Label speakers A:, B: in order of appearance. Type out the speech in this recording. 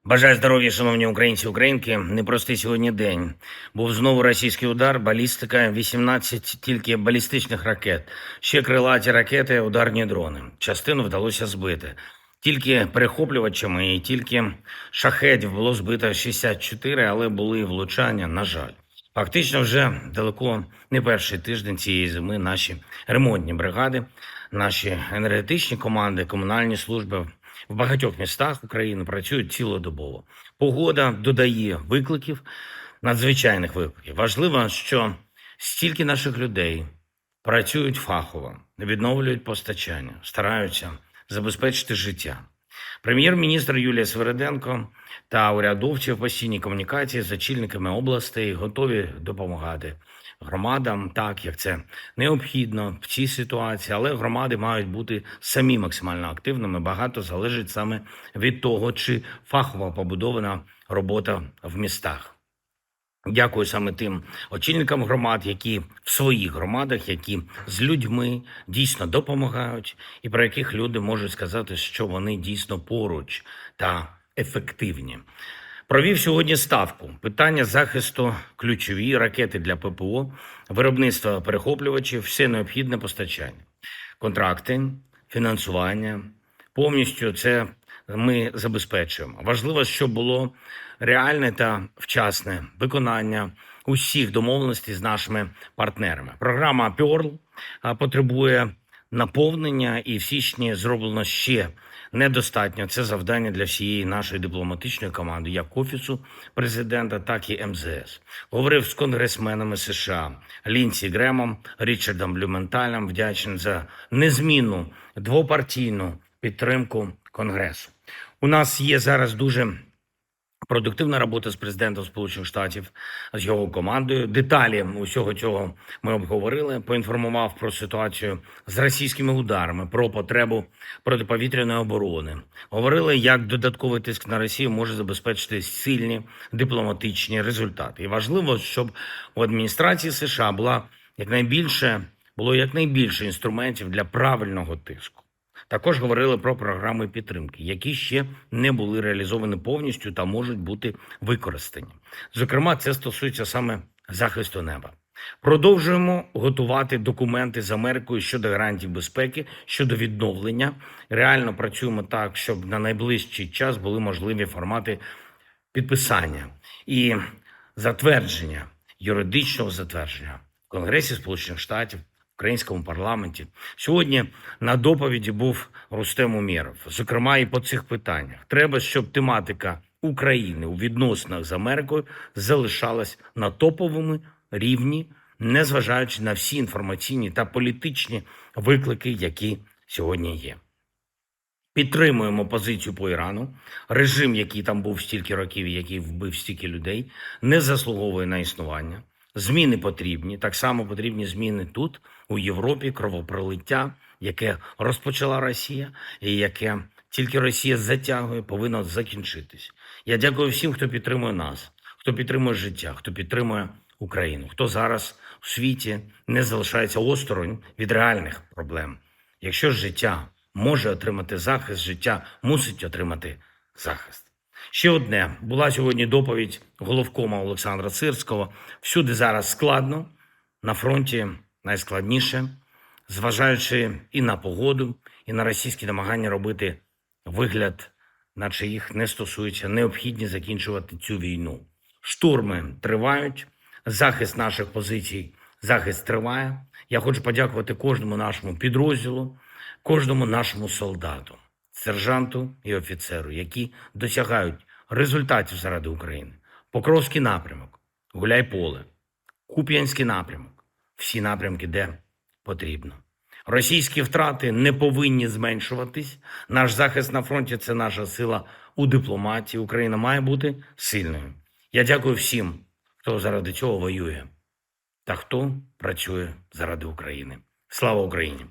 A: Бажаю здоров'я, шановні українці і українки. Непростий сьогодні день. Був знову російський удар, балістика, 18 тільки балістичних ракет. Ще крилаті ракети, ударні дрони. Частину вдалося збити. Тільки перехоплювачами і тільки шахедів було збито 64, але були влучання, на жаль. Фактично вже далеко не перший тиждень цієї зими наші ремонтні бригади, наші енергетичні команди, комунальні служби в багатьох містах України працюють цілодобово. Погода додає викликів, надзвичайних викликів. Важливо, що стільки наших людей працюють фахово, відновлюють постачання, стараються забезпечити життя. Прем'єр-міністр Юлія Свериденко та урядовці в постійній комунікації з очільниками областей готові допомагати громадам, так як це необхідно в цій ситуації, але громади мають бути самі максимально активними. Багато залежить саме від того, чи фахово побудована робота в містах. Дякую саме тим очільникам громад, які в своїх громадах, які з людьми дійсно допомагають, і про яких люди можуть сказати, що вони дійсно поруч та ефективні. Провів сьогодні ставку. Питання захисту, ключові ракети для ППО, виробництво перехоплювачів, все необхідне постачання. Контракти, фінансування, повністю це ми забезпечуємо. Важливо, щоб було реальне та вчасне виконання усіх домовленостей з нашими партнерами. Програма Pearl потребує наповнення, і в січні зроблено ще недостатньо. Це завдання для всієї нашої дипломатичної команди, як Офісу президента, так і МЗС. Говорив з конгресменами США Лінсі Гремом, Річардом Блюменталем, вдячний за незмінну двопартійну підтримку Конгресу. У нас є зараз дуже продуктивна робота з президентом Сполучених Штатів, з його командою. Деталі усього цього ми обговорили, поінформував про ситуацію з російськими ударами, про потребу протиповітряної оборони. Говорили, як додатковий тиск на Росію може забезпечити сильні дипломатичні результати. І важливо, щоб у адміністрації США було якнайбільше інструментів для правильного тиску. Також говорили про програми підтримки, які ще не були реалізовані повністю та можуть бути використані. Зокрема, це стосується саме захисту неба. Продовжуємо готувати документи з Америкою щодо гарантій безпеки, щодо відновлення. Реально працюємо так, щоб на найближчий час були можливі формати підписання і затвердження, юридичного затвердження в Конгресі Сполучених Штатів, в українському парламенті. Сьогодні на доповіді був Рустем Умєров, зокрема і по цих питаннях. Треба, щоб тематика України у відносинах з Америкою залишалась на топовому рівні, незважаючи на всі інформаційні та політичні виклики, які сьогодні є. Підтримуємо позицію по Ірану. Режим, який там був стільки років, який вбив стільки людей, не заслуговує на існування. Зміни потрібні, так само потрібні зміни тут, у Європі, кровопролиття, яке розпочала Росія і яке тільки Росія затягує, повинно закінчитись. Я дякую всім, хто підтримує нас, хто підтримує життя, хто підтримує Україну, хто зараз у світі не залишається осторонь від реальних проблем. Якщо життя може отримати захист, життя мусить отримати захист. Ще одне. Була сьогодні доповідь головкома Олександра Сирського. Всюди зараз складно, на фронті найскладніше, зважаючи і на погоду, і на російські намагання робити вигляд, наче їх не стосується, необхідні закінчувати цю війну. Штурми тривають, захист наших позицій, захист триває. Я хочу подякувати кожному нашому підрозділу, кожному нашому солдату, сержанту і офіцеру, які досягають результатів заради України. Покровський напрямок, Гуляйполе, Куп'янський напрямок, всі напрямки, де потрібно. Російські втрати не повинні зменшуватись. Наш захист на фронті – це наша сила у дипломатії. Україна має бути сильною. Я дякую всім, хто заради цього воює та хто працює заради України. Слава Україні!